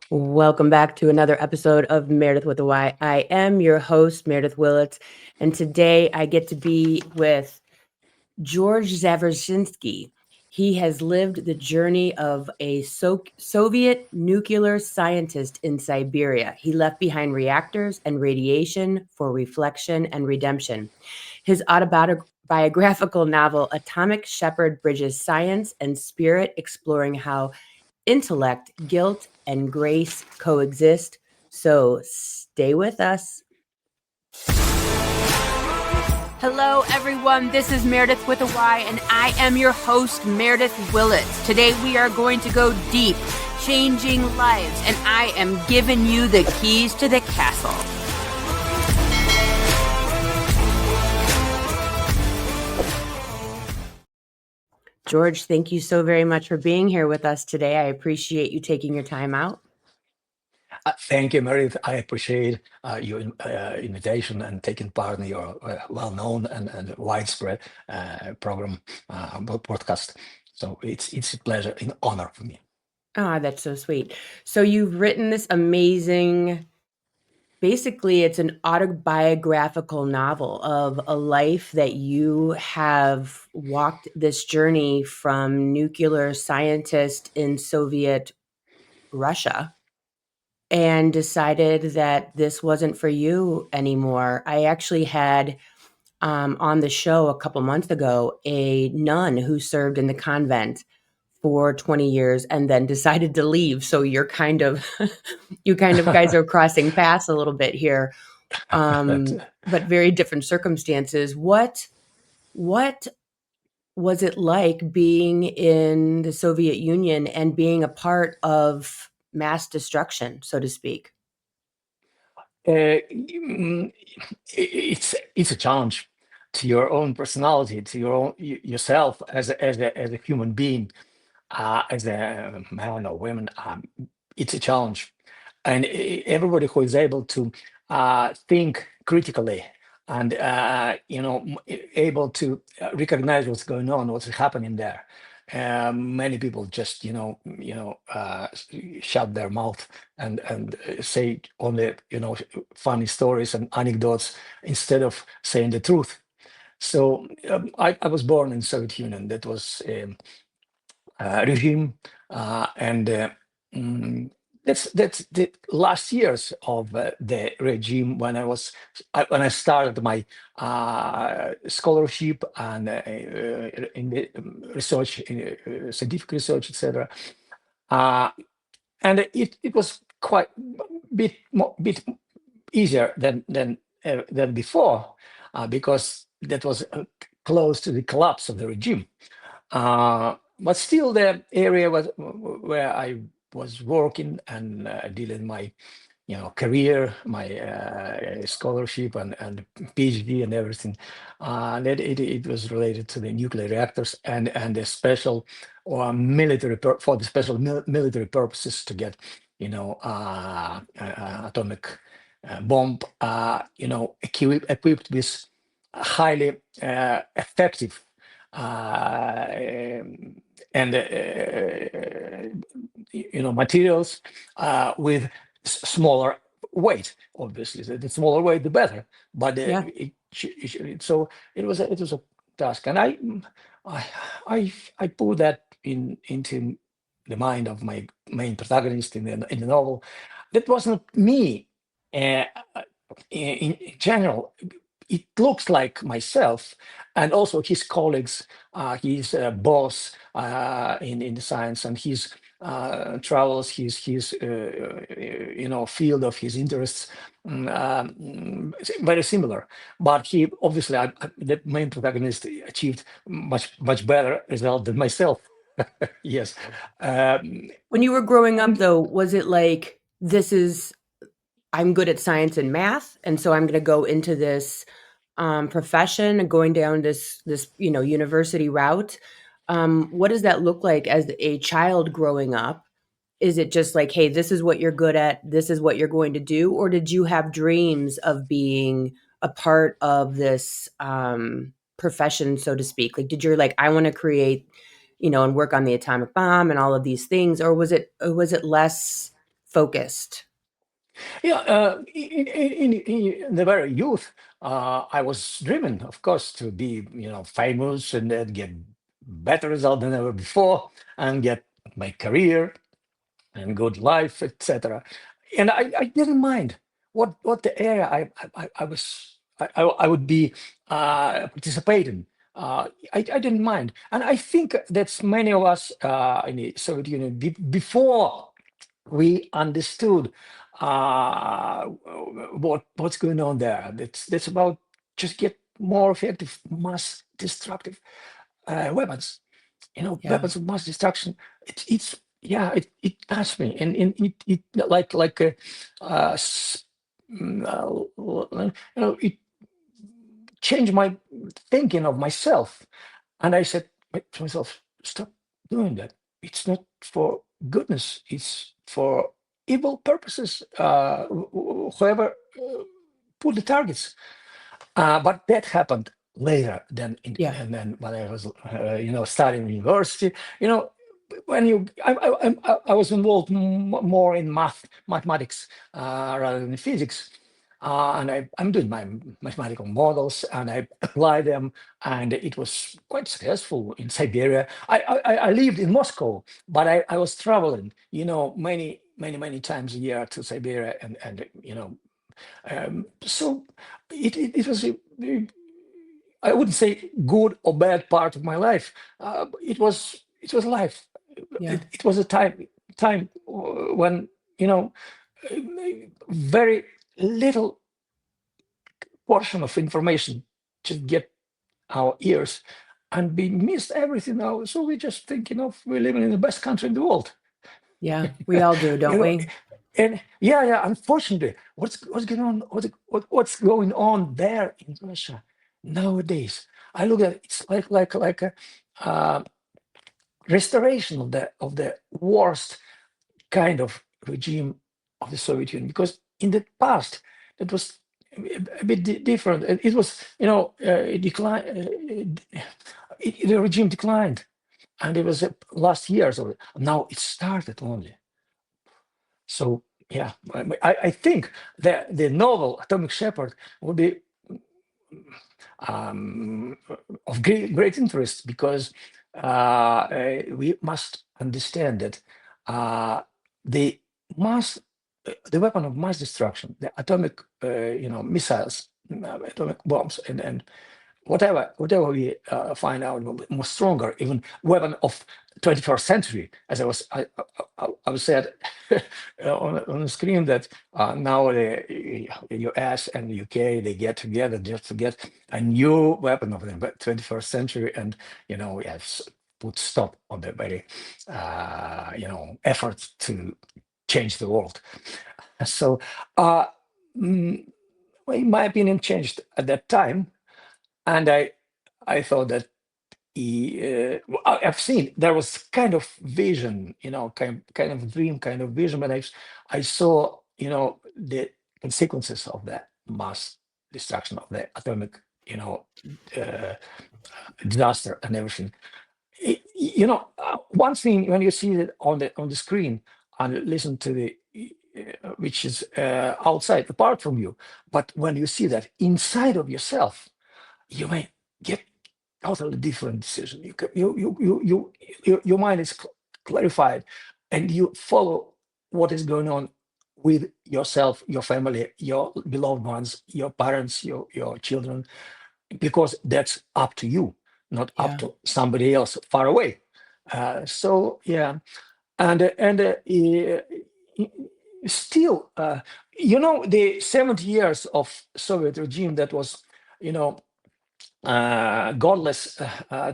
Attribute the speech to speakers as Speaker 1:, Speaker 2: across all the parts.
Speaker 1: Welcome back to another episode of Meredyth with a Y. I am your host, Meredyth Willits, and today I get to be with George Zavershinskiy. He has lived the journey of a Soviet nuclear scientist in Siberia. He left behind reactors and radiation for reflection and redemption. His autobiographical novel, Atomic Shepherd, bridges science and spirit, exploring how intellect, guilt, and grace coexist. So stay with us. Hello, everyone. This is Meredyth with a Y, and I am your host, Meredyth Willits. Today, we are going to go deep, changing lives, and I am giving you the keys to the castle. George, thank you so very much for being here with us today. I appreciate you taking your time out.
Speaker 2: Thank you, Meredith. I appreciate your invitation and taking part in your well-known and widespread program podcast. So it's a pleasure and honor for me.
Speaker 1: Ah, that's so sweet. So you've written this amazing, basically it's an autobiographical novel of a life that you have walked this journey from nuclear scientist in Soviet Russia and decided that this wasn't for you anymore. I actually had on the show a couple months ago a nun who served in the convent for 20 years and then decided to leave. So you're kind of, you kind of guys are crossing paths a little bit here, but very different circumstances. What was it like being in the Soviet Union and being a part of mass destruction, so to speak?
Speaker 2: It's a challenge to your own personality, to your own yourself as a human being, as a man or woman. It's a challenge, and everybody who is able to think critically and able to recognize what's going on, what's happening there. Many people just shut their mouth and say only funny stories and anecdotes instead of saying the truth. So I was born in Soviet Union. That was regime, and that's the last years of the regime when when I started my scholarship and in the research, scientific research, etc. And it was quite bit easier than before, because that was close to the collapse of the regime. But still, the area was where I was working and dealing my, career, my scholarship and PhD and everything. That it was related to the nuclear reactors and the special or military for the special military purposes to get, atomic bomb, equipped with highly effective and materials with smaller weight. Obviously, the smaller weight, the better. But
Speaker 1: Yeah.
Speaker 2: so it was a task, and I I put that into the mind of my main protagonist in the novel. That wasn't me. Uh, in general, it looks like myself and also his colleagues, his boss in the science, and his travels, his field of his interests, very similar. But he obviously, the main protagonist, achieved much better result than myself. Yes.
Speaker 1: When you were growing up, though, was it like, I'm good at science and math, and so I'm going to go into this profession and going down this university route? What does that look like as a child growing up? Is it just like, hey, this is what you're good at, this is what you're going to do, or did you have dreams of being a part of this profession, so to speak? Like, did you like, I want to create, and work on the atomic bomb and all of these things, or was it less focused.
Speaker 2: Yeah, in the very youth, I was driven, of course, to be, famous and then get better result than ever before, and get my career and good life, etc. And I didn't mind what the area I would be participating. I didn't mind, and I think that's many of us in the Soviet Union before we understood what's going on there. That's about just get more effective mass destructive weapons.
Speaker 1: Yeah.
Speaker 2: Weapons of mass destruction. It's yeah, it touched me, and it like it changed my thinking of myself. And I said to myself, stop doing that. It's not for goodness, it's for evil purposes. Whoever put the targets. But that happened later than
Speaker 1: Yeah.
Speaker 2: and then when I was studying university. You know, when I was involved more in mathematics rather than physics. And I'm doing my mathematical models and I apply them, and it was quite successful in Siberia. I lived in Moscow, but I was traveling, many times a year to Siberia, and so it was I wouldn't say good or bad part of my life. It was life.
Speaker 1: Yeah.
Speaker 2: It was a time when uh, very little portion of information just get our ears, and we missed everything now. So we just thinking of we're living in the best country in the world.
Speaker 1: Yeah. We all do,
Speaker 2: you
Speaker 1: don't
Speaker 2: know
Speaker 1: we?
Speaker 2: and yeah, unfortunately, what's going on, what's going on there in Russia nowadays? I look at it, it's like a uh, restoration of the worst kind of regime of the Soviet Union, because in the past that was a bit different. It was, it declined. The regime declined, and it was last years of it. Now it started only. So yeah, I think that the novel Atomic Shepherd would be um, of great interest, because we must understand that the mass, the weapon of mass destruction, the atomic, missiles, atomic bombs, and whatever we find out more stronger, even weapon of 21st century, as I was said on the screen, that now the US and the UK, they get together just to get a new weapon of the 21st century, and we have put stop on the very efforts to change the world. So mm, in my opinion, changed at that time, and I thought that I've seen there was kind of vision, kind of dream, kind of vision, but I saw, the consequences of that mass destruction of the atomic, uh, disaster and everything. One thing when you see it on the screen and listen to the which is outside, apart from you, but when you see that inside of yourself, you may get totally different decision. Your mind is clarified, and you follow what is going on with yourself, your family, your beloved ones, your parents, your children, because that's up to you, not up
Speaker 1: Yeah.
Speaker 2: to somebody else far away. So yeah, and still, the 70 years of Soviet regime, that was, you know godless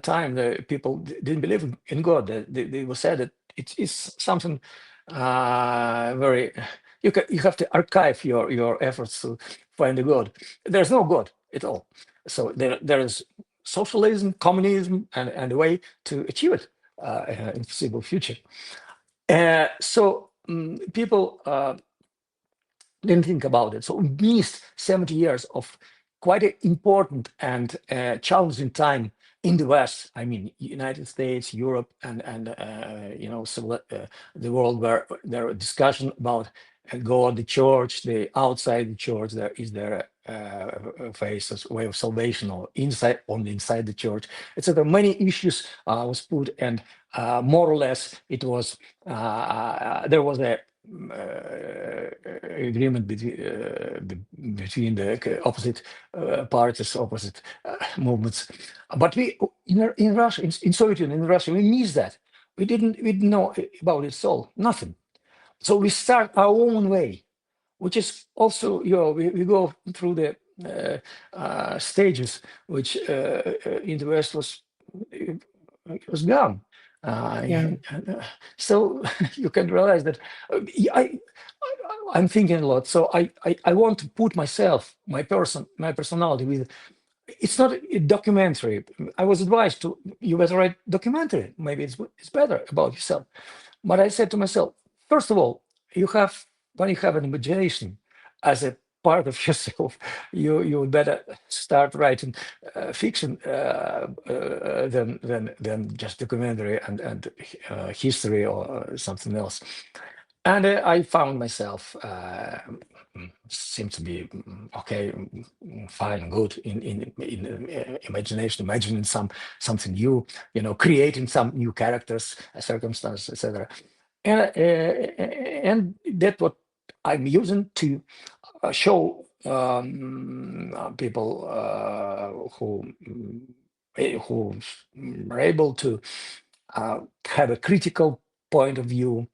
Speaker 2: time. The people didn't believe in God. They were said that it is something very. You have to archive your efforts to find a God. There's no God at all. So there is socialism, communism, and a way to achieve it in foreseeable future. So people didn't think about it. So we missed 70 years of quite an important and challenging time in the West, I mean, United States, Europe, and the world, where there are discussion about God, the church, the outside the church, there is there face as way of salvation, or inside, only inside the church, etc. Many issues was put, and more or less it was there was a agreement between the opposite parties, opposite movements. But we in Russia, in Soviet Union, in Russia, we missed that. We didn't know about it all, nothing. So we start our own way, which is also, we go through the stages, which in the West was gone. Uh,
Speaker 1: Yeah.
Speaker 2: so you can realize that I, I'm thinking a lot. So I want to put myself, my personality with. It's not a documentary. I was advised to, you better write documentary. Maybe it's better about yourself. But I said to myself, first of all, when you have an imagination as a part of yourself, you would better start writing fiction than just documentary and history or something else. And I found myself seemed to be okay, fine, good in imagination, imagining something new, creating some new characters, circumstances, etc. And that's what I'm using to show people who are able to have a critical point of view,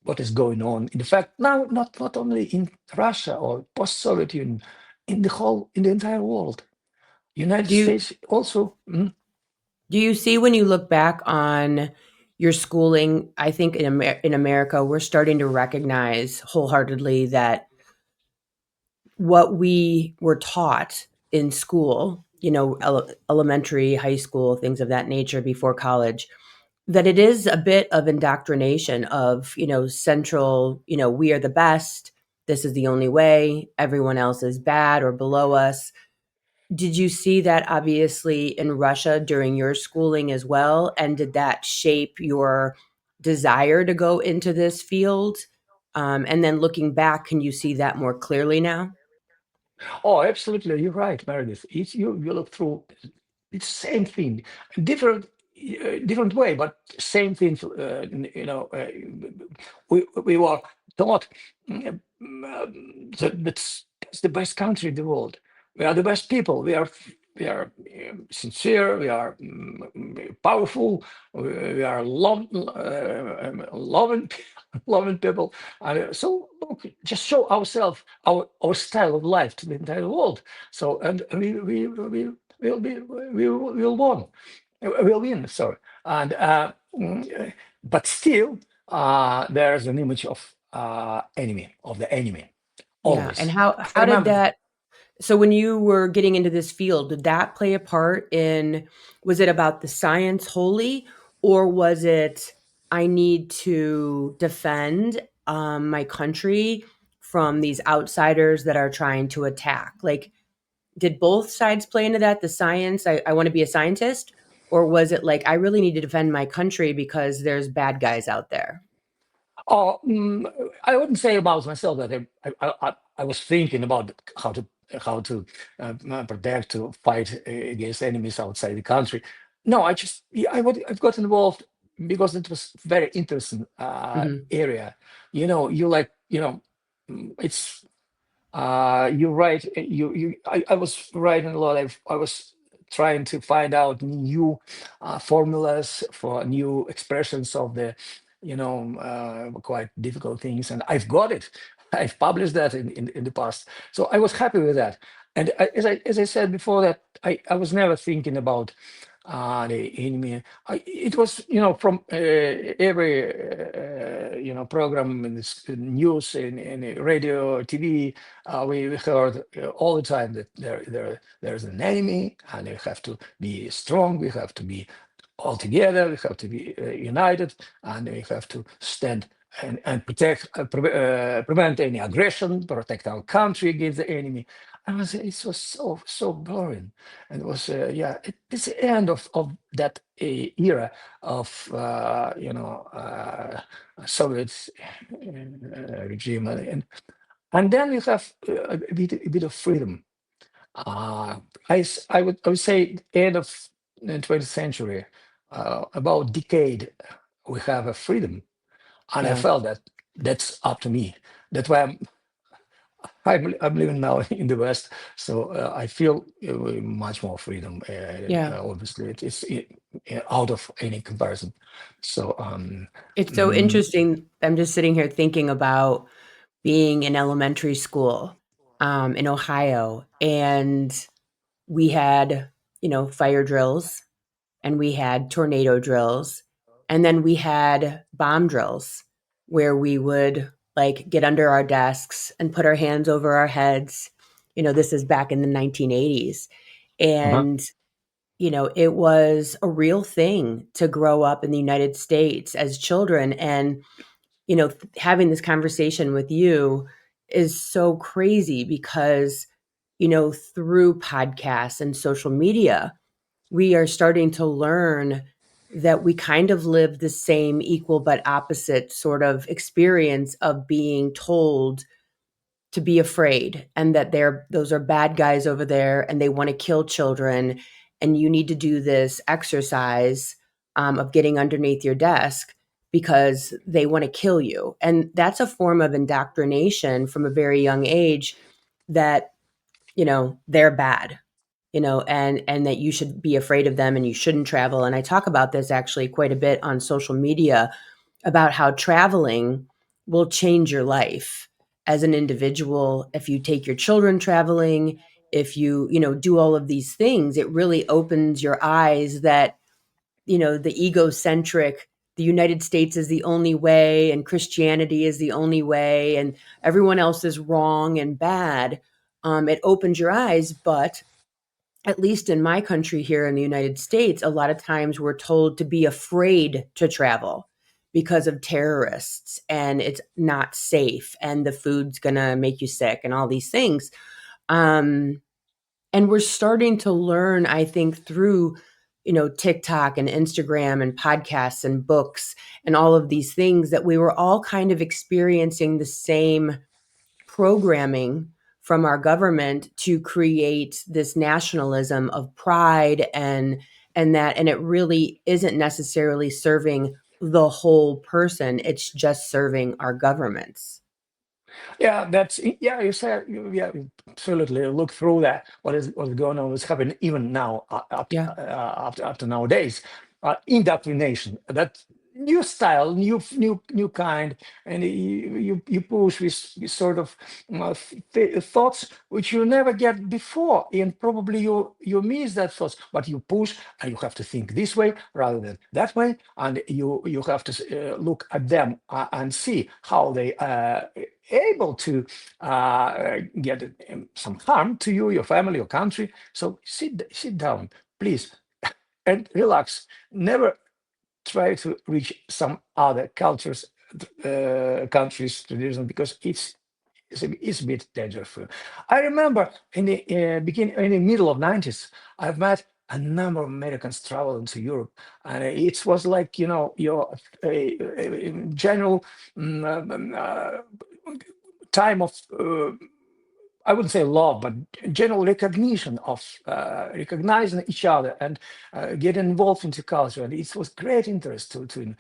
Speaker 2: what is going on. In fact, now not only in Russia or post-Soviet Union, in the entire world. United
Speaker 1: Do you
Speaker 2: States also.
Speaker 1: do you see when you look back on your schooling? I think in America, we're starting to recognize wholeheartedly that what we were taught in school, elementary, high school, things of that nature before college, that it is a bit of indoctrination of, central, we are the best. This is the only way. Everyone else is bad or below us. Did you see that obviously in Russia during your schooling as well? And did that shape your desire to go into this field? And then looking back, can you see that more clearly now?
Speaker 2: Oh, absolutely, you're right, Meredith. You look through, it's same thing, different different way, but same thing. We were taught that that's the best country in the world. We are the best people. We are sincere. We are powerful. We are loving loving people. And so look, just show ourselves, our style of life to the entire world. So and we'll won. We'll win. Sorry. And but still, there's an image of the enemy
Speaker 1: Yeah. And
Speaker 2: always. I
Speaker 1: how did
Speaker 2: remember.
Speaker 1: that so when you were getting into this field, did that play a part in, was it about the science wholly, or was it, I need to defend my country from these outsiders that are trying to attack? Like, did both sides play into that? The science, I want to be a scientist, or was it like, I really need to defend my country because there's bad guys out there?
Speaker 2: Oh, I wouldn't say about myself that I was thinking about how to protect, to fight against enemies outside the country. No, yeah, I've got involved because it was very interesting
Speaker 1: Hmm.
Speaker 2: area. You like, it's you're right. I was writing a lot. I was trying to find out new formulas for new expressions of the, quite difficult things, and I've got it. I've published that in the past, so I was happy with that. And as I said before, that I was never thinking about the enemy. It was, from every program in this news, in radio, TV, we heard all the time that there's an enemy, and we have to be strong. We have to be all together. We have to be united, and we have to stand and protect, prevent any aggression, protect our country against the enemy. it was so boring, and it was it's the end of that era of Soviet regime, and then you have a bit of freedom. Uh, I would say end of the 20th century, about decade, we have a freedom, and I
Speaker 1: Yeah.
Speaker 2: felt that that's up to me. That's why I'm living now in the West, so I feel much more freedom.
Speaker 1: Yeah.
Speaker 2: Obviously, out of any comparison. So
Speaker 1: It's so
Speaker 2: mm,
Speaker 1: interesting. I'm just sitting here thinking about being in elementary school in Ohio, and we had, fire drills, and we had tornado drills, and then we had bomb drills where we would like get under our desks and put our hands over our heads. This is back in the 1980s.
Speaker 2: uh-huh.
Speaker 1: And it was a real thing to grow up in the United States as children. And having this conversation with you is so crazy because through podcasts and social media, we are starting to learn that we kind of live the same equal but opposite sort of experience of being told to be afraid, and that those are bad guys over there and they want to kill children, and you need to do this exercise of getting underneath your desk because they want to kill you. And that's a form of indoctrination from a very young age, that they're bad, and that you should be afraid of them and you shouldn't travel. And I talk about this actually quite a bit on social media, about how traveling will change your life as an individual. If you take your children traveling, if you do all of these things, it really opens your eyes that, the egocentric, the United States is the only way and Christianity is the only way and everyone else is wrong and bad. It opens your eyes, but at least in my country here in the United States, a lot of times we're told to be afraid to travel because of terrorists, and it's not safe and the food's going to make you sick and all these things. Um, and we're starting to learn, I think, through, TikTok and Instagram and podcasts and books and all of these things, that we were all kind of experiencing the same programming from our government to create this nationalism of pride, and it really isn't necessarily serving the whole person. It's just serving our governments.
Speaker 2: Yeah, you said yeah, absolutely. Look through that. What's going on? What's happening even now,
Speaker 1: Yeah.
Speaker 2: up to nowadays? Indoctrination. That new style, new kind, and you push with sort of thoughts which you never get before, and probably you miss that thoughts, but you push and you have to think this way rather than that way, and you have to look at them and see how they able to get some harm to you, your family, your country. So sit down, please, and relax. Never try to reach some other cultures, countries, traditions, because it's a bit dangerous. I remember in the in the middle of 90s, I've met a number of Americans traveling to Europe, and it was like your general time of I wouldn't say love, but general recognition of recognizing each other and getting involved into culture. And it was great interest to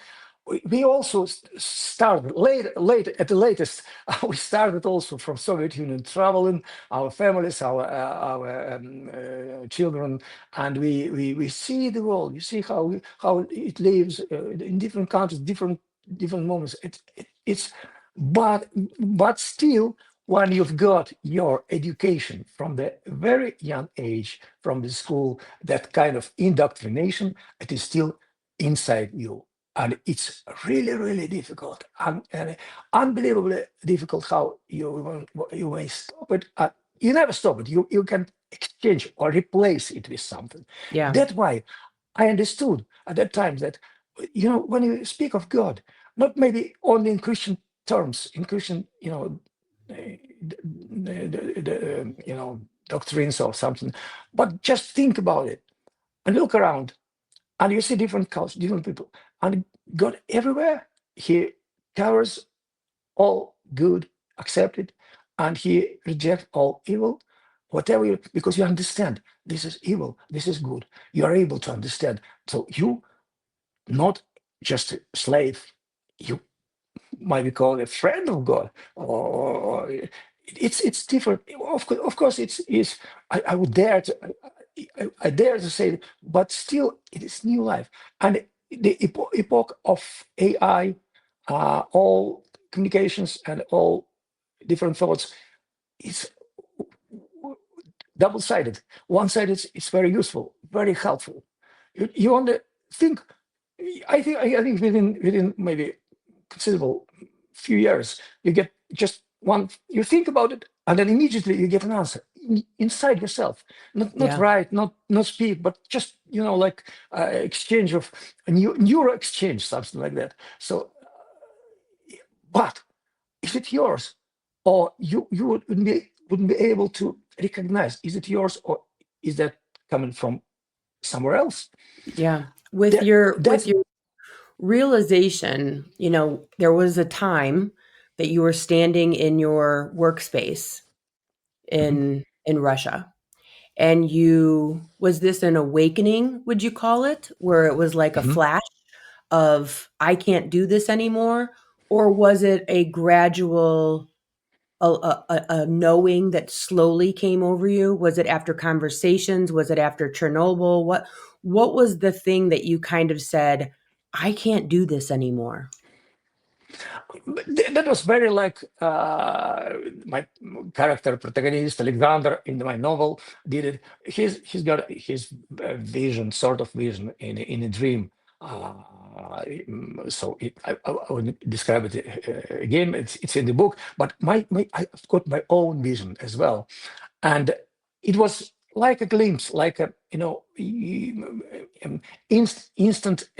Speaker 2: we also started late at the latest. We started also from Soviet Union traveling, our families, our children, and we see the world. You see how it lives in different countries, different moments. It's but still, when you've got your education from the very young age, from the school, that kind of indoctrination, it is still inside you. And it's really difficult and unbelievably difficult how you may stop it. You never stop it. You can exchange or replace it with something.
Speaker 1: Yeah.
Speaker 2: That's why I understood at that time that when you speak of God, not maybe only in Christian terms, in Christian, the, doctrines or something. But just think about it and look around, and you see different cultures, different people, and God everywhere. He covers all good, accepted, and he rejects all evil, whatever you, because you understand this is evil, this is good. You are able to understand. So you not just a slave, you might be called a friend of God, or it's different. Of course, it's I would dare to I dare to say, it, but still, it is new life. And the epoch of AI, all communications and all different thoughts, it's double-sided. One side it's very useful, very helpful. You want to think. I think within maybe considerable few years, you get just one, you think about it, and then immediately you get an answer inside yourself. Not
Speaker 1: Yeah.
Speaker 2: write, not speak, but just, like exchange of a neuro exchange, something like that. So, but is it yours? Or you wouldn't be able to recognize, is it yours, or is that coming from somewhere else?
Speaker 1: Yeah. With
Speaker 2: That
Speaker 1: your with
Speaker 2: that's
Speaker 1: your realization, there was a time that you were standing in your workspace
Speaker 2: Mhm,
Speaker 1: in Russia. And was this an awakening, would you call it, where it was like a
Speaker 2: mhm.
Speaker 1: flash of I can't do this anymore? Or was it a gradual a knowing that slowly came over you? Was it after conversations? Was it after Chernobyl? What was the thing that you kind of said, I can't do this anymore?
Speaker 2: That was very like my character protagonist Alexander in my novel did it. He's got his vision, sort of vision in a dream. So I would describe it again. It's in the book, but I've got my own vision as well, and it was like a glimpse, like a instant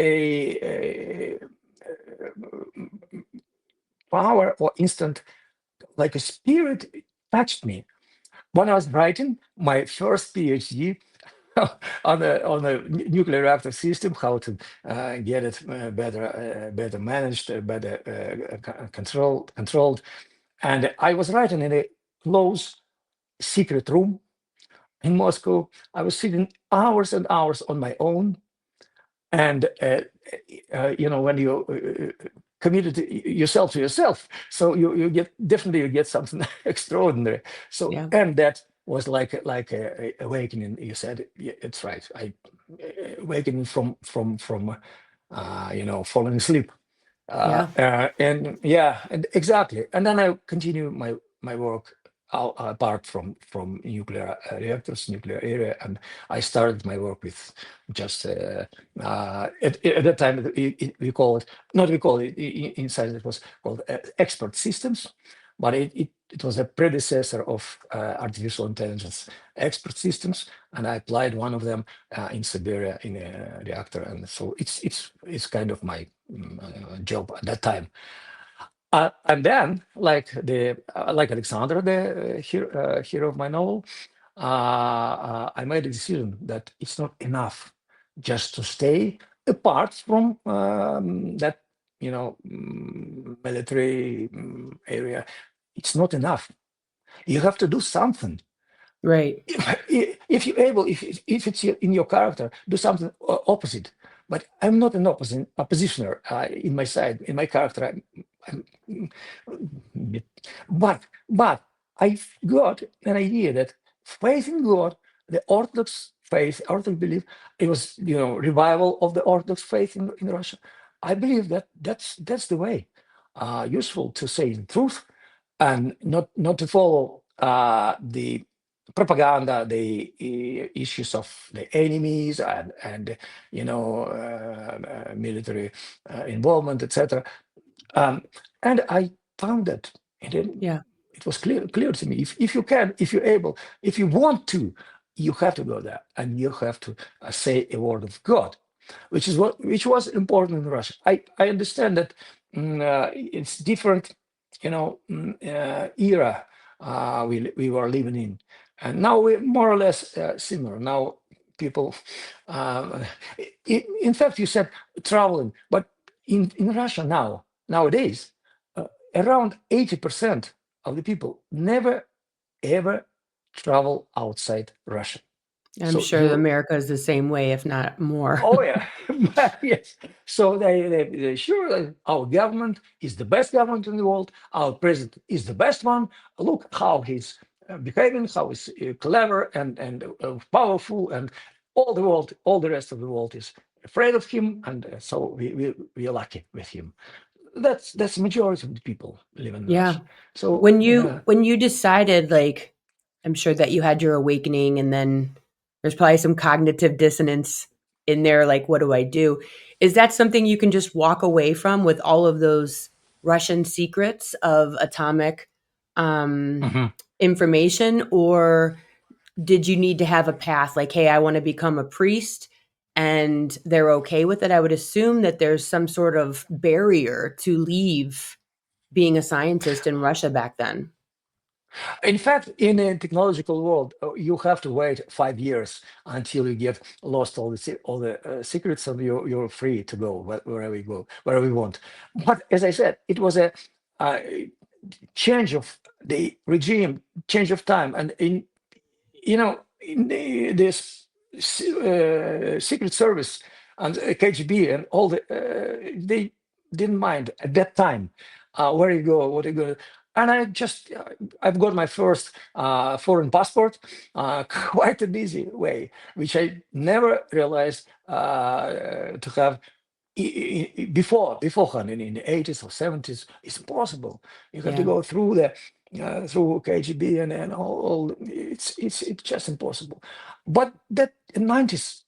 Speaker 2: power or instant like a spirit touched me when I was writing my first PhD on a nuclear reactor system, how to get it better managed, better controlled. And I was writing in a close secret room in Moscow. I was sitting hours and hours on my own, and when you committed yourself to yourself, so you get definitely you get something extraordinary. So,
Speaker 1: Yeah.
Speaker 2: and that was like a awakening. You said, yeah, it's right. I awakening from falling asleep,
Speaker 1: Yeah.
Speaker 2: and yeah, and exactly. And then I continue my work apart from nuclear reactors, nuclear area, and I started my work with just at that time we call it, not we call it inside it was called expert systems, but it was a predecessor of artificial intelligence expert systems, and I applied one of them in Siberia in a reactor, and so it's kind of my job at that time. And then, like Alexander, the hero of my novel, I made a decision that it's not enough just to stay apart from that, military area. It's not enough. You have to do something.
Speaker 1: Right.
Speaker 2: If you're able, if it's in your character, do something opposite. But I'm not an oppositioner in my side, in my character. I'm but I've got an idea that faith in God, the Orthodox faith, Orthodox belief, it was revival of the Orthodox faith in Russia. I believe that that's the way. Useful to say the truth and not to follow the propaganda, the issues of the enemies and military involvement, etc. And I found that
Speaker 1: Yeah.
Speaker 2: it was clear to me. If you can, if you're able, if you want to, you have to go there and you have to say a word of God, which was important in Russia. I understand that it's different, era we were living in. And now we're more or less similar. Now people, uh, in fact, you said traveling, but in Russia nowadays, around 80% of the people never ever travel outside Russia.
Speaker 1: I'm
Speaker 2: So
Speaker 1: sure
Speaker 2: you
Speaker 1: America is the same way, if not more.
Speaker 2: Oh yeah, yes. So they sure our government is the best government in the world. Our president is the best one. Look how he's behaving, how he's clever and powerful, and all the world, all the rest of the world is afraid of him, and so we are lucky with him. That's majority of the people live in
Speaker 1: Yeah.
Speaker 2: Russia. So
Speaker 1: When you decided, like, I'm sure that you had your awakening, and then there's probably some cognitive dissonance in there, like, what do I do? Is that something you can just walk away from with all of those Russian secrets of atomic um,
Speaker 2: mhm.
Speaker 1: information? Or did you need to have a path like, hey, I want to become a priest, and they're okay with it? I would assume that there's some sort of barrier to leave being a scientist in Russia back then.
Speaker 2: In fact, in a technological world, you have to wait 5 years until you get lost all the secrets, and you're free to go wherever you go, wherever you want. But as I said, it was a uh, change of the regime, change of time, and in this Secret Service and KGB and all they didn't mind at that time where you go, what you go. And I've got my first foreign passport, quite a busy way, which I never realized to have beforehand in the 80s or 70s. It's impossible. You have to
Speaker 1: Yeah.
Speaker 2: go through through KGB and all. It's just impossible. But that in 90s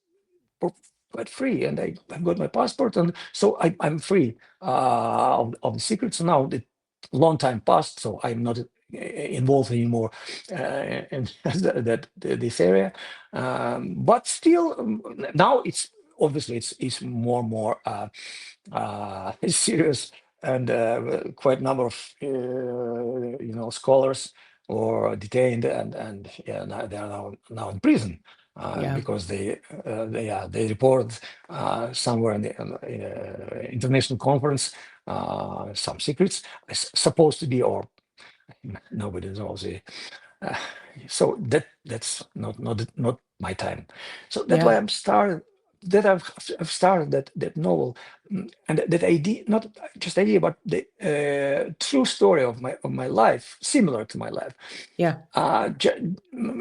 Speaker 2: were quite free, and I got my passport, and so I'm free of the secrets now. The long time passed, so I'm not involved anymore in this area. But still, now it's obviously it's more and more serious, and quite number of scholars or detained, and yeah, now they are now in prison
Speaker 1: Yeah.
Speaker 2: because they report somewhere in international conference some secrets supposed to be, or nobody knows it. Uh, so that's not my time. So that's why
Speaker 1: Yeah.
Speaker 2: I'm started. That I've started that novel, and that idea, not just idea, but the true story of my life, similar to my life,
Speaker 1: Yeah.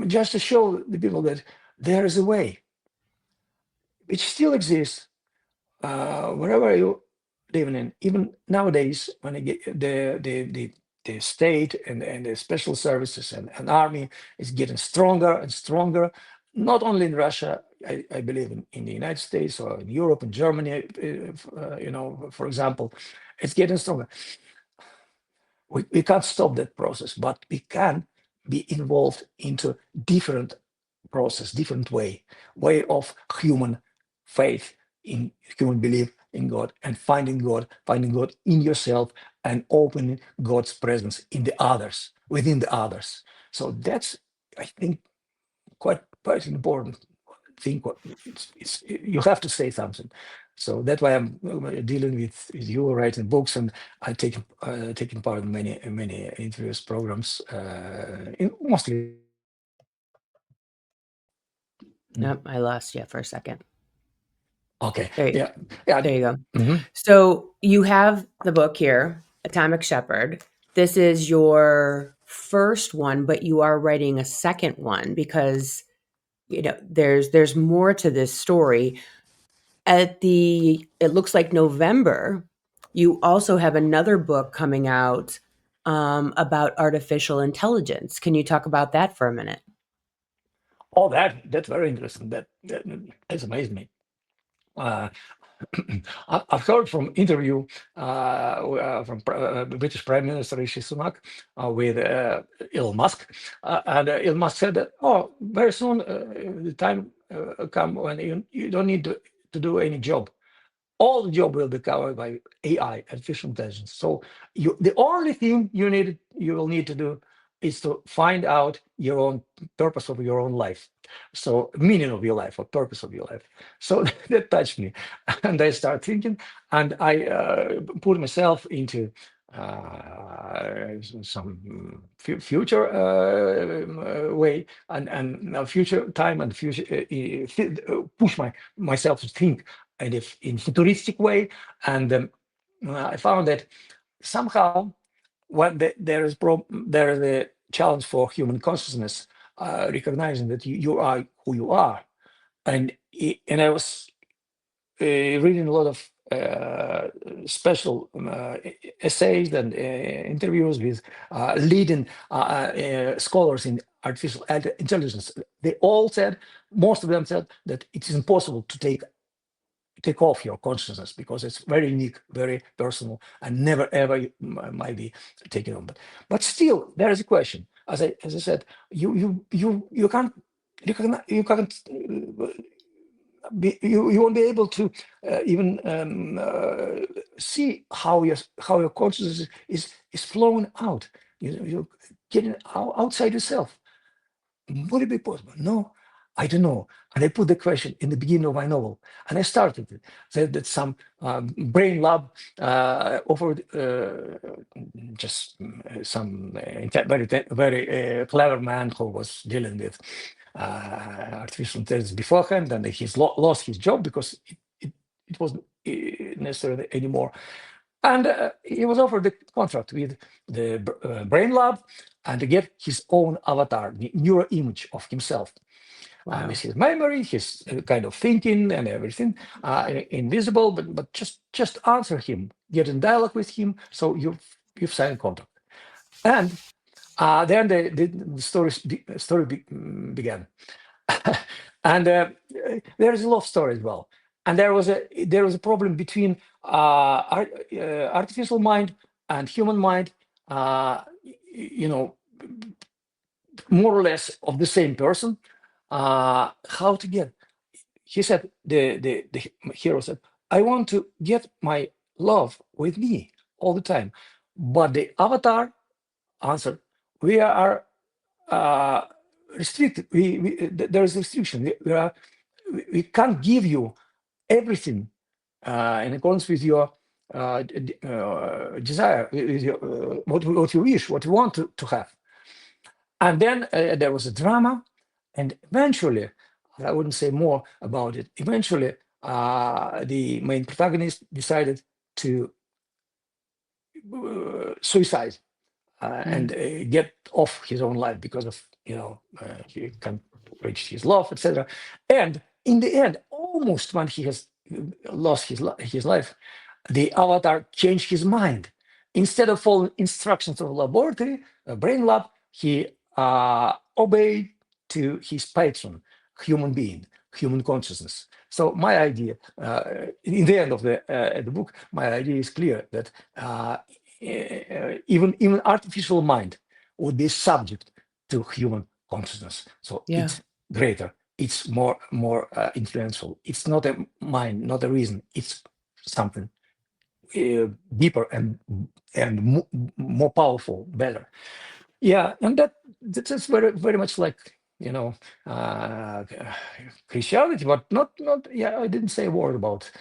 Speaker 2: just to show the people that there is a way which still exists wherever you living in, even nowadays, when I get the state and the special services and army is getting stronger and stronger, not only in Russia, I believe in the United States or in Europe and Germany, for example, it's getting stronger. We can't stop that process, but we can be involved into different process, different way of human faith, in human belief in God, and finding God in yourself, and opening God's presence in the others, within the others. So that's, I think, quite an important thing. It's you have to say something. So that's why I'm dealing with you, writing books, and I taking part in many interviews, programs, mostly. Mm.
Speaker 1: Nope, I lost you for a second.
Speaker 2: Okay,
Speaker 1: There,
Speaker 2: yeah, yeah.
Speaker 1: there you go.
Speaker 2: Mhm.
Speaker 1: So you have the book here, Atomic Shepherd. This is your first one, but you are writing a second one because there's more to this story. It looks like November, you also have another book coming out about artificial intelligence. Can you talk about that for a minute?
Speaker 2: Oh, that's very interesting. That has amazed me. Uh, I've heard from interview from British Prime Minister Rishi Sunak with Elon Musk, and Elon Musk said that, oh, very soon the time come when you don't need to do any job. All the job will be covered by AI, artificial intelligence. So the only thing you will need to do is to find out your own purpose of your own life. So meaning of your life or purpose of your life. So that touched me. And I start thinking, and I put myself into some future way and future time and future push myself to think in futuristic way. And I found that somehow when there is a challenge for human consciousness, recognizing that you are who you are, and I was reading a lot of special essays and interviews with leading scholars in artificial intelligence. They all said, most of them said that it is impossible to take off your consciousness because it's very unique, very personal, and never ever might be taken on. But still, there is a question. As I said, you can't you won't be able to even see how your consciousness is flowing out. You're getting outside yourself. Would it be possible? No, I don't know. And I put the question in the beginning of my novel, and I started it. Said that some brain lab offered just some very clever man who was dealing with artificial intelligence beforehand, and he's lost his job because it wasn't necessary anymore. And he was offered the contract with the brain lab and to get his own avatar, the mirror image of himself,
Speaker 1: Wow.
Speaker 2: with his memory, his kind of thinking and everything, invisible, but just answer him, get in dialogue with him, so you've signed a contract. And then the story began. And there is a love story as well. And there was a problem between artificial mind and human mind, you know, more or less of the same person. How to get? He said, the hero said, I want to get my love with me all the time. But the avatar answered, we are restricted. There is restriction. We can't give you everything in accordance with your desire, with your, what you wish, what you want to have. And then there was a drama, and eventually, I wouldn't say more about it. Eventually, the main protagonist decided to suicide and get off his own life because of he can't reach his love, etc. And in the end, almost when he has lost his life, the avatar changed his mind. Instead of following instructions of a laboratory, a brain lab, he obeyed to his patron, human being, human consciousness. So my idea, in the end of the book, my idea is clear that even artificial mind would be subject to human consciousness. So
Speaker 1: Yeah.
Speaker 2: it's greater, it's more influential. It's not a mind, not a reason. It's something deeper and more powerful, better. Yeah, and that's very much like uh, Christianity, but not. Yeah, I didn't say a word about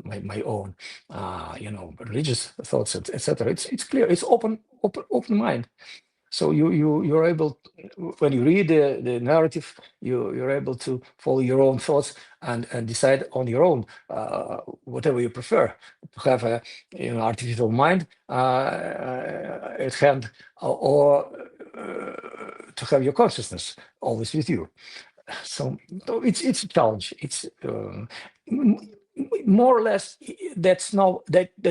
Speaker 2: my own religious thoughts, etc. It's clear. It's open mind. So you're able, when you read the narrative, you're able to follow your own thoughts and decide on your own whatever you prefer, to have a artificial mind at hand, or to have your consciousness always with you. So it's a challenge. It's more or less that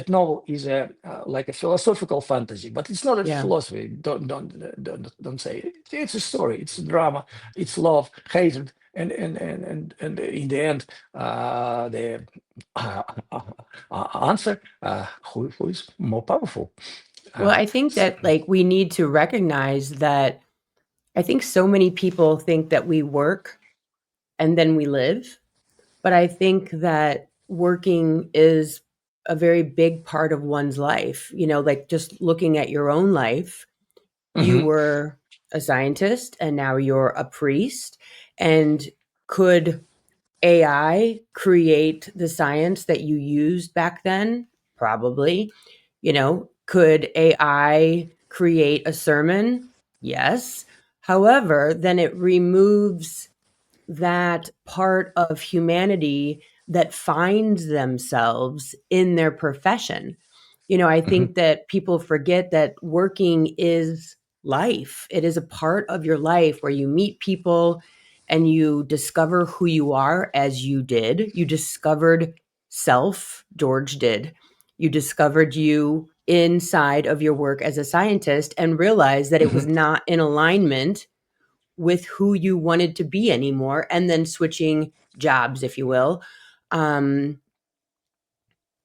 Speaker 2: novel is a like a philosophical fantasy, but it's not a
Speaker 1: Yeah.
Speaker 2: philosophy. Don't say it. It's a story. It's a drama. It's love, hatred, and in the end, the uh, answer who is more powerful.
Speaker 1: Well,
Speaker 2: Uh,
Speaker 1: I think that like we need to recognize that I think so many people think that we work and then we live, but I think that working is a very big part of one's life. Like just looking at your own life, You
Speaker 2: Mhm.
Speaker 1: were a scientist and now you're a priest. And could AI create the science that you used back then? Probably. Could AI create a sermon? Yes. However, then it removes that part of humanity that finds themselves in their profession. I
Speaker 2: Mhm.
Speaker 1: think that people forget that working is life. It is a part of your life where you meet people and you discover who you are as you did. You discovered self, George did. You discovered you inside of your work as a scientist and realized that it was
Speaker 2: Mhm.
Speaker 1: not in alignment with who you wanted to be anymore, and then switching jobs, if you will. Um,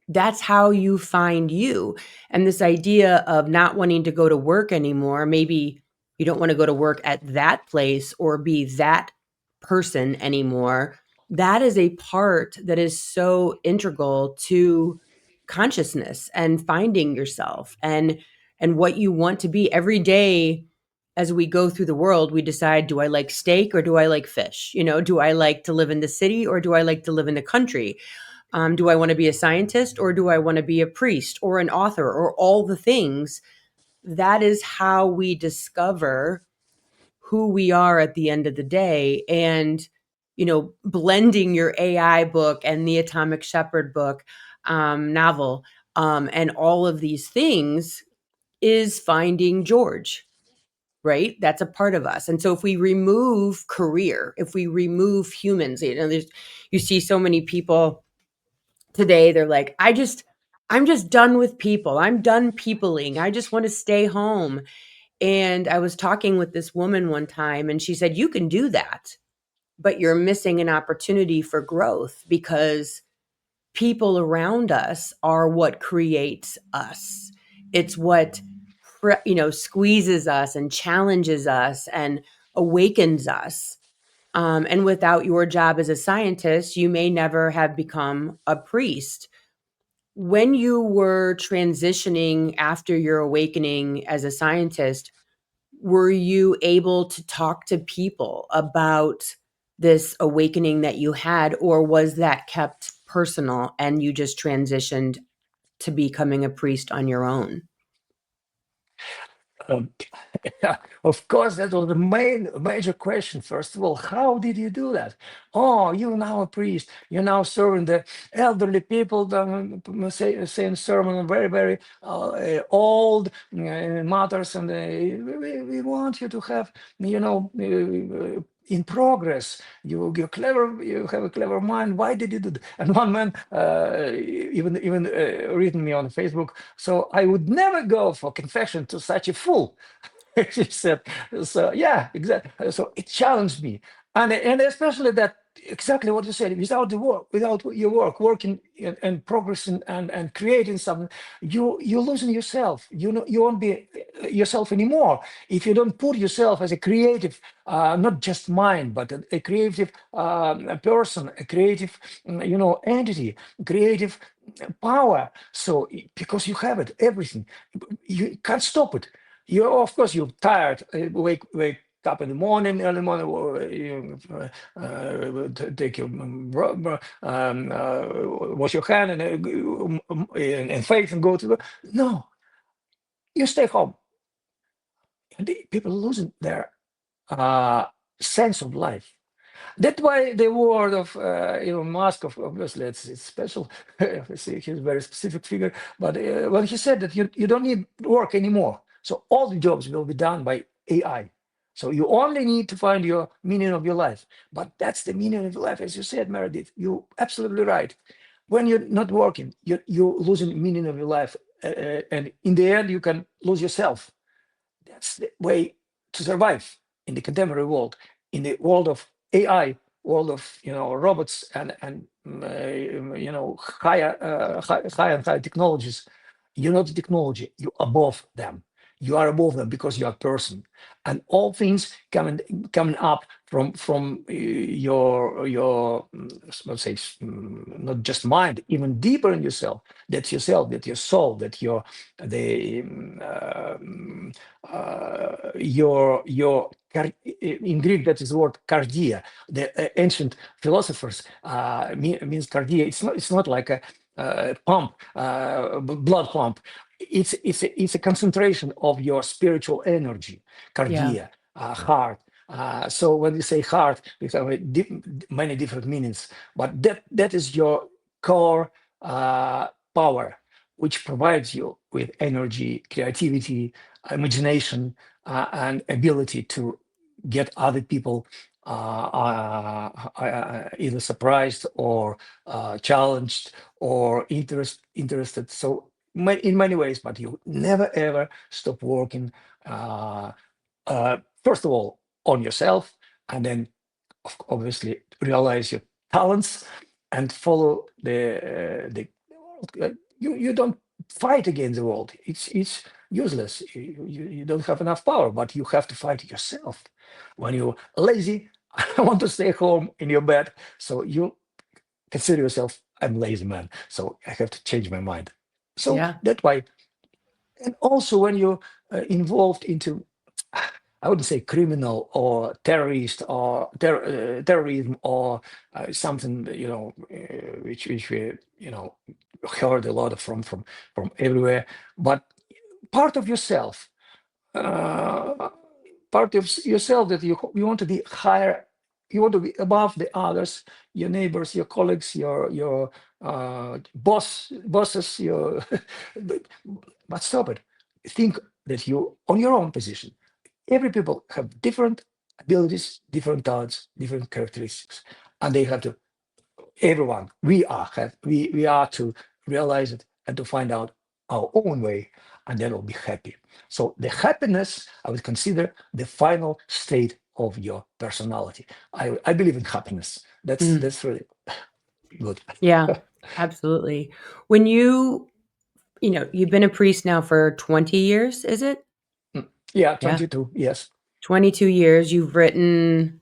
Speaker 1: that's how you find you. And this idea of not wanting to go to work anymore, maybe you don't want to go to work at that place or be that person anymore. That is a part that is so integral to consciousness and finding yourself and what you want to be every day. As we go through the world, we decide, do I like steak or do I like fish? Do I like to live in the city or do I like to live in the country? Do I want to be a scientist or do I want to be a priest or an author or all the things? That is how we discover who we are at the end of the day. And, blending your AI book and the Atomic Shepherd book novel and all of these things is finding George, right? That's a part of us. And so if we remove career, if we remove humans, you see so many people today, they're like, I'm just done with people. I'm done peopling. I just want to stay home. And I was talking with this woman one time and she said, you can do that, but you're missing an opportunity for growth because people around us are what creates us. It's what squeezes us and challenges us and awakens us. And without your job as a scientist, you may never have become a priest. When you were transitioning after your awakening as a scientist, were you able to talk to people about this awakening that you had, or was that kept personal and you just transitioned to becoming a priest on your own?
Speaker 2: Um, yeah, of course, that was the major question. First of all, how did you do that? Oh, you're now a priest. You're now serving the elderly people, saying sermon, very, very old matters, and we want you to have, in progress. You're clever. You have a clever mind. Why did you do that? And one man even written me on Facebook. So I would never go for confession to such a fool. She said, so yeah, exactly. So it challenged me. And especially that exactly what you said, without the work, without your working and progressing and creating something, you're losing yourself. You won't be yourself anymore if you don't put yourself as a creative, not just mind, but a creative a person, a creative, entity, creative power. So because you have it, everything, you can't stop it. Of course, you're tired. Wake up in the morning, early morning, or take your wash your hand and face and go to the. No, you stay home. And people losing their uh, sense of life. That's why the word of Elon Musk, obviously, it's special. See, he's a very specific figure. But when he said that you don't need work anymore, so all the jobs will be done by AI. So you only need to find your meaning of your life. But that's the meaning of your life, as you said, Meredyth. You're absolutely right. When you're not working, you're losing meaning of your life, and in the end, you can lose yourself. That's the way to survive in the contemporary world, in the world of AI, world of robots and high and high technologies. You're not the technology. You're above them. You are above them because you are a person, and all things coming up from let's say not just mind, even deeper in yourself. That's yourself. That your soul. That your the in Greek that is the word cardia. The ancient philosophers means cardia. It's not like a pump, blood pump. It's a concentration of your spiritual energy,
Speaker 1: Yeah.
Speaker 2: cardia, heart. So when you say heart, we have many different meanings, but that is your core power, which provides you with energy, creativity, imagination, and ability to get other people either surprised or challenged or interested. So in many ways, but you never ever stop working. Uh, First of all, on yourself, and then obviously realize your talents and follow the world. You don't fight against the world. It's useless. You don't have enough power, but you have to fight yourself. When you're lazy, I want to stay home in your bed. So you consider yourself, I'm lazy man. So I have to change my mind. So
Speaker 1: Yeah.
Speaker 2: that way, and also when you're involved into, I wouldn't say criminal or terrorist or terrorism or something, which we heard a lot of from everywhere, but part of yourself, uh, part of yourself that you want to be higher, you want to be above the others, your neighbors, your colleagues, your bosses, your but stop it. Think that you on your own position. Every people have different abilities, different talents, different characteristics, and they have to. Everyone, we are to realize it and to find out our own way, and then we'll be happy. So the happiness I would consider the final state of your personality. I believe in happiness.
Speaker 1: Mm.
Speaker 2: That's really good.
Speaker 1: Yeah, absolutely. When you've been a priest now for 20 years, is it?
Speaker 2: Mm. Yeah,
Speaker 1: Yeah.
Speaker 2: 22. Yes.
Speaker 1: 22 years. You've written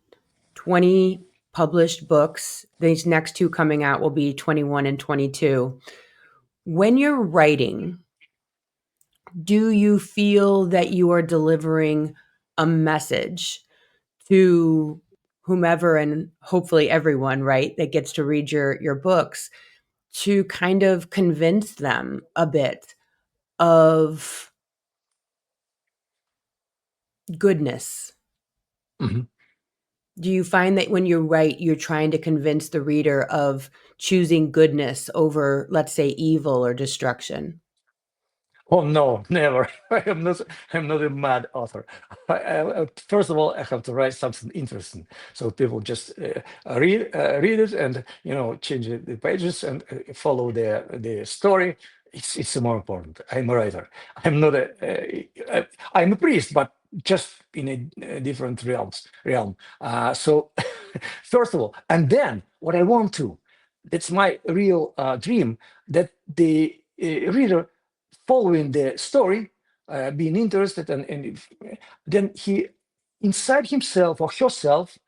Speaker 1: 20 published books. These next two coming out will be 21 and 22. When you're writing, do you feel that you are delivering a message to whomever and hopefully everyone, right, that gets to read your books to kind of convince them a bit of goodness?
Speaker 2: Mhm.
Speaker 1: Do you find that when you write, you're trying to convince the reader of choosing goodness over, let's say, evil or destruction?
Speaker 2: Oh no, never. I'm not a mad author. First of all, I have to write something interesting, so people just read it and change the pages and follow the story. It's more important. I'm a writer. I'm not I'm a priest, but just in a different realm. So first of all, and then what I want to, that's my real dream, that the reader following the story, being interested, and then he, inside himself or herself,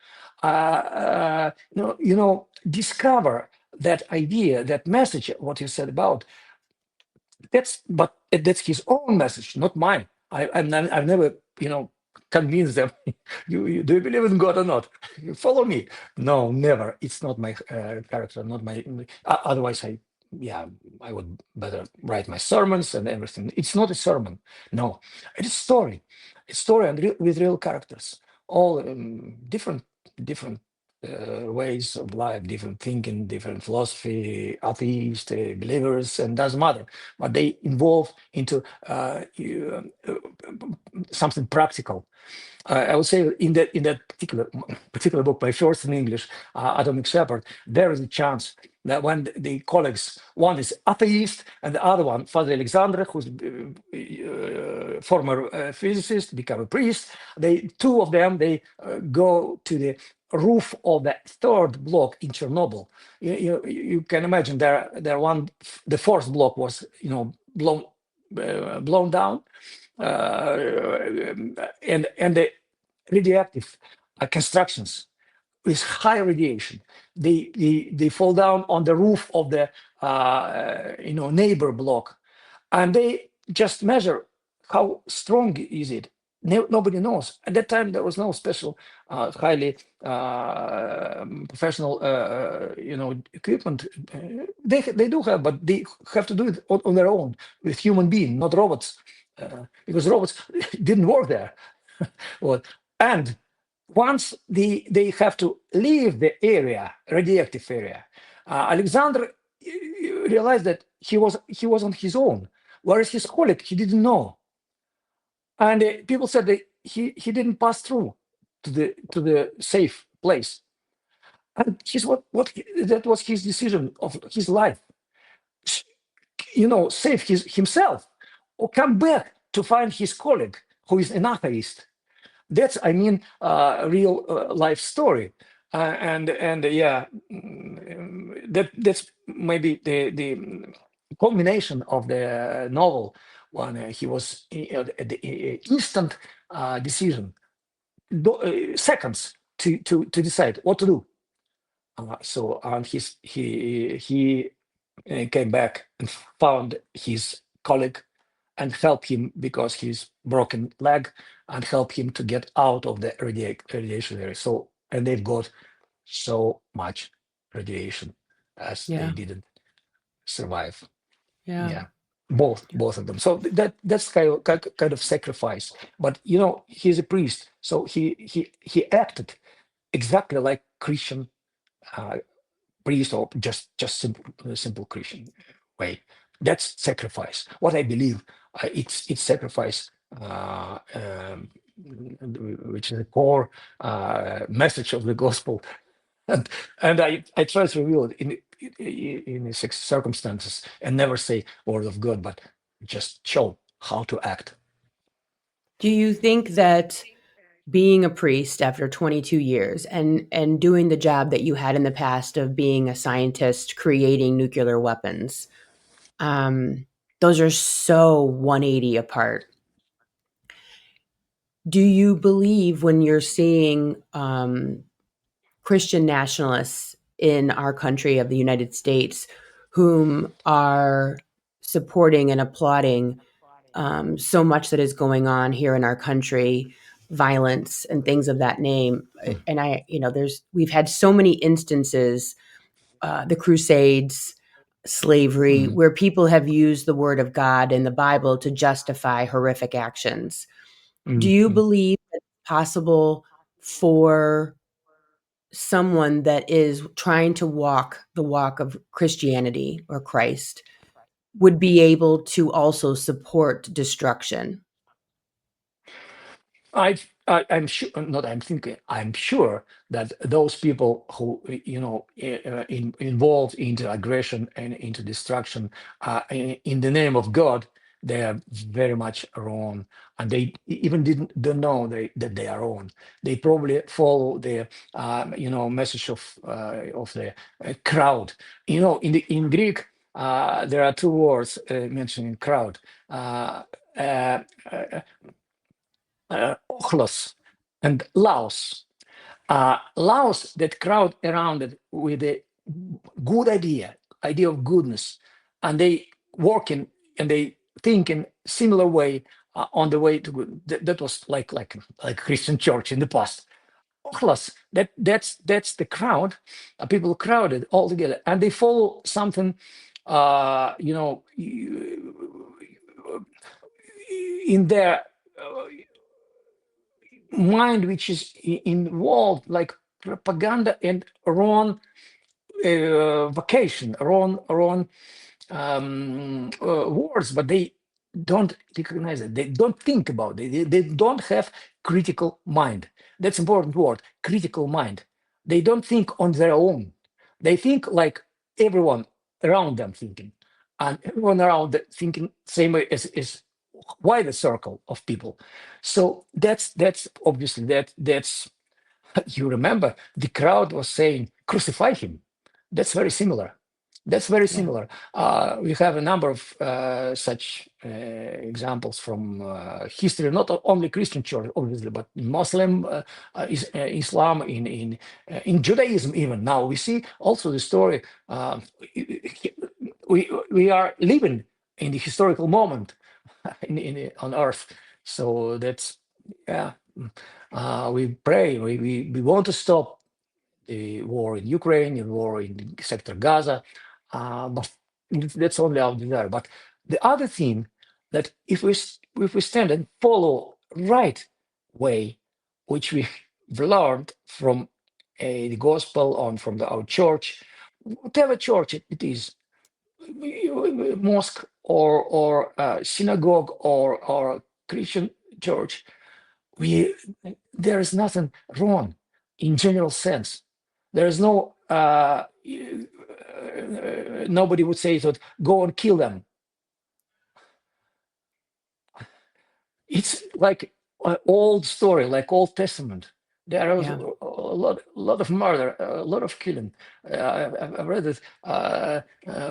Speaker 2: discover that idea, that message, what you said about. That's his own message, not mine. I've never, convinced them. Do you believe in God or not? You follow me? No, never. It's not my character, not my. Otherwise, yeah, I would better write my sermons and everything. It's not a sermon. No, it's a story. A story and with real characters, all different ways of life, different thinking, different philosophy, atheists, believers, and doesn't matter. But they involve into something practical. I would say in that particular book, my first in English, Atomic Shepherd, there is a chance that when the colleagues, one is atheist and the other one, Father Alexander, who's former physicist, become a priest. Two of them, they go to the roof of the third block in Chernobyl. You can imagine the fourth block was blown down, and the radioactive constructions with high radiation. They fall down on the roof of the neighbor block, and they just measure how strong is it. nobody knows. At that time, there was no special, highly professional, equipment. They do have, but they have to do it on their own with human being, not robots, because robots didn't work there. Well, and once they have to leave the area, radioactive area, Alexander realized that he was on his own, whereas his colleague he didn't know, and people said that he didn't pass through to the safe place, and that was his decision of his life, save himself or come back to find his colleague who is an atheist. That's, I mean, real life story, and yeah, that's maybe the culmination of the novel when he was at the instant decision, seconds to decide what to do. So he came back and found his colleague and helped him because he's broken leg, and help him to get out of the radiation area. So, and they've got so much radiation as they
Speaker 1: Yeah.
Speaker 2: didn't survive.
Speaker 1: Yeah.
Speaker 2: Yeah, both of them. So that's kind of sacrifice. But he's a priest, so he acted exactly like Christian uh, priest, or just simple Christian way. That's sacrifice. What I believe, it's sacrifice, which is the core message of the gospel, and I try to reveal it in circumstances, and never say word of God, but just show how to act.
Speaker 1: Do you think that being a priest after 22 years and doing the job that you had in the past of being a scientist creating nuclear weapons, those are so 180 apart? Do you believe when you're seeing Christian nationalists in our country of the United States whom are supporting and applauding so much that is going on here in our country, violence and things of that name?
Speaker 2: Mm,
Speaker 1: And we've had so many instances, the Crusades, slavery,
Speaker 2: mm,
Speaker 1: where people have used the word of God in the Bible to justify horrific actions. Do
Speaker 2: mm,
Speaker 1: you
Speaker 2: mm.
Speaker 1: believe that it's possible for someone that is trying to walk the walk of Christianity or Christ would be able to also support destruction?
Speaker 2: I'm sure, not I'm thinking, I'm sure that those people who, involved into aggression and into destruction, in the name of God, they are very much wrong, and they even don't know that they are wrong. They probably follow the, message of the crowd. In Greek, there are two words mentioning crowd. Uh, uh, ochlos and laos. Laos, that crowd around it with a good idea of goodness, and they working and they think in similar way, on the way to good. That was like Christian church in the past. Ochlos, that's the crowd, people crowded all together, and they follow something, in their mind, which is involved like propaganda and wrong vocation, wrong words, but they don't recognize it. They don't think about it. They don't have critical mind. That's important word, critical mind. They don't think on their own. They think like everyone around them thinking, and everyone around thinking same way as wider circle of people. So that's obviously that's you remember the crowd was saying crucify him. That's very similar. That's very
Speaker 1: Yeah.
Speaker 2: similar. We have a number of such examples from history, not only Christian church, obviously, but Muslim, Islam, in Judaism even. Now we see also the story. We are living in the historical moment on Earth, so Yeah. We pray. We want to stop the war in Ukraine, the war in sector Gaza, but that's only our desire. But the other thing that if we stand and follow right way, which we've learned from the gospel on from our church, whatever church it is, mosque or synagogue or Christian church, we there is nothing wrong in general sense. There is no nobody would say that go and kill them. It's like an old story, like Old Testament. There was
Speaker 1: Yeah.
Speaker 2: a lot of murder, a lot of killing. I've read it.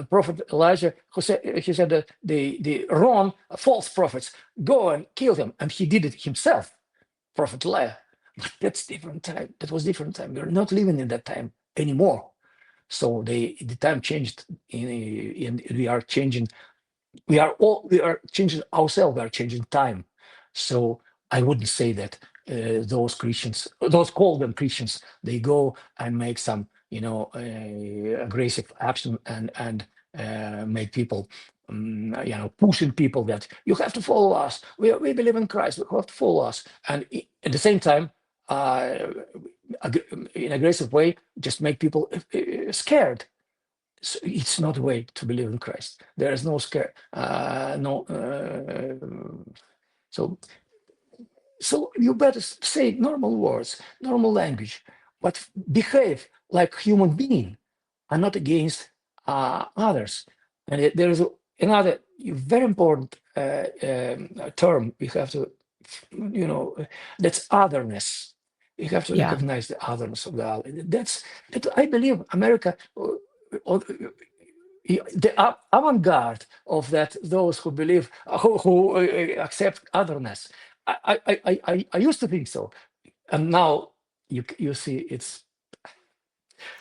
Speaker 2: Prophet Elijah, who said he said that the wrong false prophets go and kill them, and he did it himself. Prophet Elijah. But that's different time. That was different time. We're not living in that time anymore. So the time changed, and we are changing. We are changing ourselves. We are changing time. So I wouldn't say that those Christians, those called them Christians, they go and make some aggressive action and make people pushing people that you have to follow us. We believe in Christ. We have to follow us. And at the same time, uh, in aggressive way, just make people scared. So it's not a way to believe in Christ. There is no scare, no. So so you better say normal words, normal language, but behave like human being and not against others. And there is another very important term we have to, that's otherness. You have to
Speaker 1: Yeah.
Speaker 2: recognize the otherness of the other. That I believe America, uh, the avant-garde of that, those who believe, who accept otherness. I used to think so, and now you see it's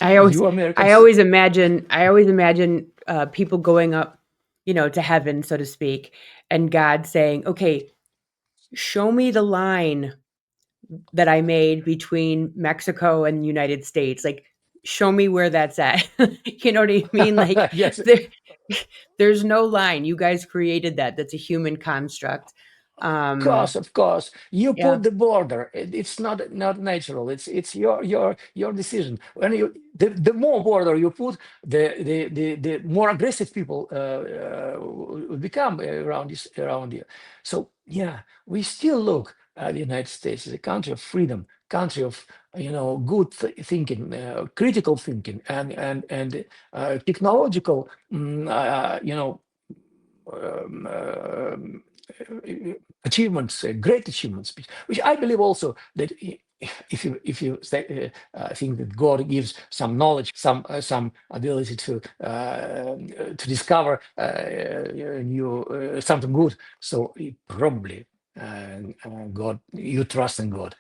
Speaker 1: I always
Speaker 2: you
Speaker 1: I
Speaker 2: Americans.
Speaker 1: always imagine I always imagine people going up, to heaven, so to speak, and God saying, "Okay, show me the line that I made between Mexico and the United States. Like, show me where that's at." You know what I mean? Like,
Speaker 2: Yes,
Speaker 1: there, there's no line. You guys created that. That's a human construct.
Speaker 2: course, of course, you
Speaker 1: Yeah,
Speaker 2: put the border. It's not natural. It's your decision. When you the more border you put, the more aggressive people will become around you. So yeah, we still look at the United States as a country of freedom, country of good thinking, critical thinking, and technological, um, um, achievements, great achievements, which I believe also that if you think that God gives some knowledge, some ability to discover new something good, so probably God, you trust in God,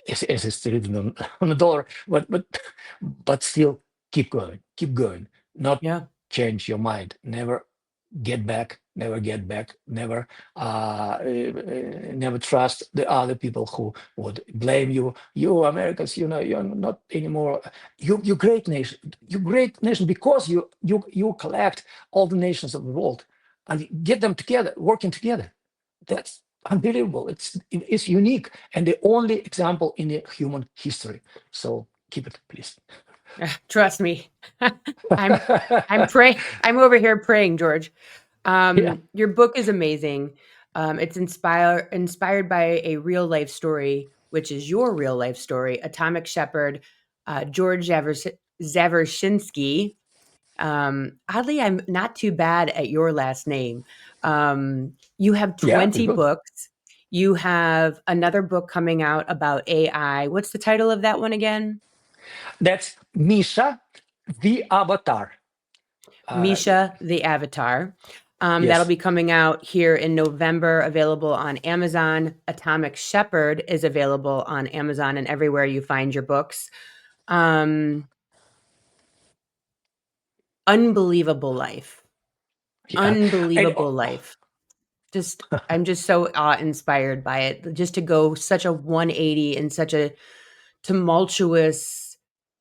Speaker 2: as it's written on the dollar, but still keep going, not
Speaker 1: yeah,
Speaker 2: change your mind, never get back, never trust the other people who would blame you. You Americans, you're not anymore. You great nation, you great nation because you collect all the nations of the world and get them together, working together. That's unbelievable. It's unique and the only example in the human history. So keep it, please.
Speaker 1: trust me. I'm I'm over here praying, George.
Speaker 2: Yeah,
Speaker 1: Your book is amazing. It's inspired by a real life story, which is your real life story. Atomic Shepherd, George Zavershinskiy. Oddly, I'm not too bad at your last name. You have
Speaker 2: yeah, very
Speaker 1: 20
Speaker 2: good.
Speaker 1: books. You have another book coming out about AI. What's the title of that one again?
Speaker 2: That's Misha, the Avatar. Uh,
Speaker 1: Misha the Avatar. That'll
Speaker 2: yes,
Speaker 1: be coming out here in November, available on Amazon. Atomic Shepherd is available on Amazon and everywhere you find your books. Um, Unbelievable life.
Speaker 2: yeah, and
Speaker 1: Unbelievable life. I'm just so awe-inspired by it. Just to go such a 180 in such a tumultuous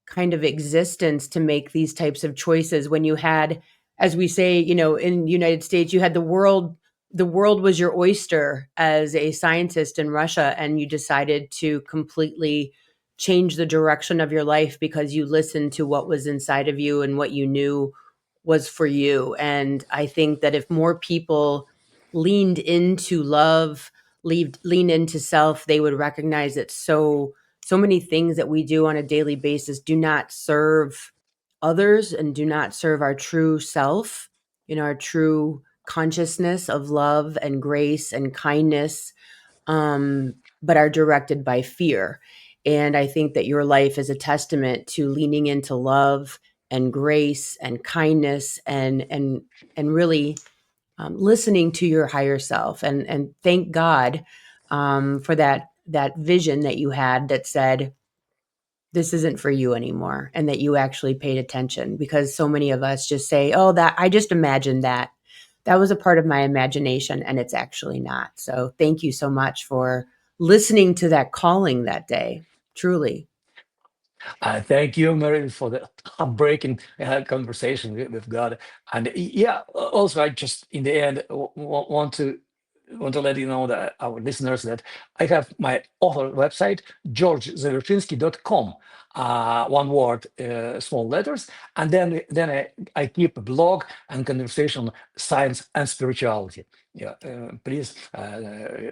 Speaker 1: kind of existence to make these types of choices when you had, as we say, in the United States, you had the world was your oyster as a scientist in Russia, and you decided to completely change the direction of your life because you listened to what was inside of you and what you knew was for you. And I think that if more people leaned into love, lean into self, they would recognize that so many things that we do on a daily basis do not serve others and do not serve our true self, our true consciousness of love and grace and kindness, but are directed by fear. And I think that your life is a testament to leaning into love and grace and kindness and really listening to your higher self. And thank God for that vision that you had that said, this isn't for you anymore, and that you actually paid attention, because so many of us just say, oh, that I just imagined that was a part of my imagination, and it's actually not. So thank you so much for listening to that calling that day. Truly.
Speaker 2: Thank you, Meredyth, for the breaking conversation with God. And yeah, also I just in the end want to let you know that our listeners that I have my author website, georgezavershinsky.com. One word, small letters, and then I keep a blog and conversation, science and spirituality. Yeah, please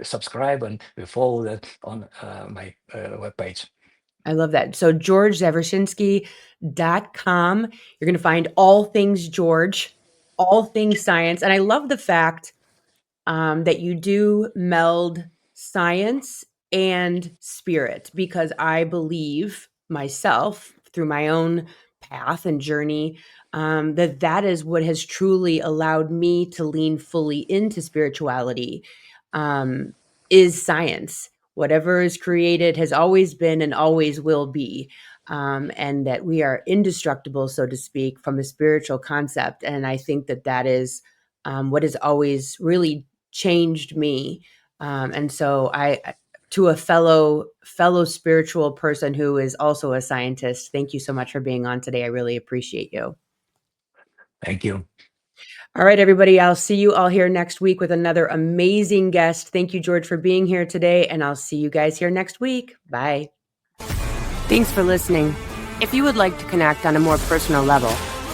Speaker 2: subscribe and follow that on my webpage.
Speaker 1: I love that. So georgezavershinsky.com. You're going to find all things George, all things science. And I love the fact that you do meld science and spirit, because I believe myself through my own path and journey that is what has truly allowed me to lean fully into spirituality, um, is science. Whatever is created has always been and always will be. And that we are indestructible, so to speak, from a spiritual concept. And I think that is what has always really changed me. And so to a fellow spiritual person who is also a scientist, thank you so much for being on today. I really appreciate you.
Speaker 2: Thank you.
Speaker 1: All right, everybody, I'll see you all here next week with another amazing guest. Thank you, George, for being here today, and I'll see you guys here next week. Bye. Thanks for listening. If you would like to connect on a more personal level,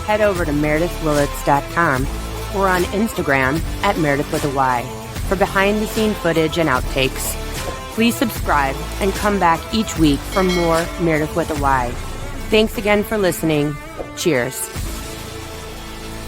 Speaker 1: head over to meredythwillits.com or on Instagram at Meredyth with a Y for behind-the-scene footage and outtakes. Please subscribe and come back each week for more Meredyth with a Y. Thanks again for listening. Cheers.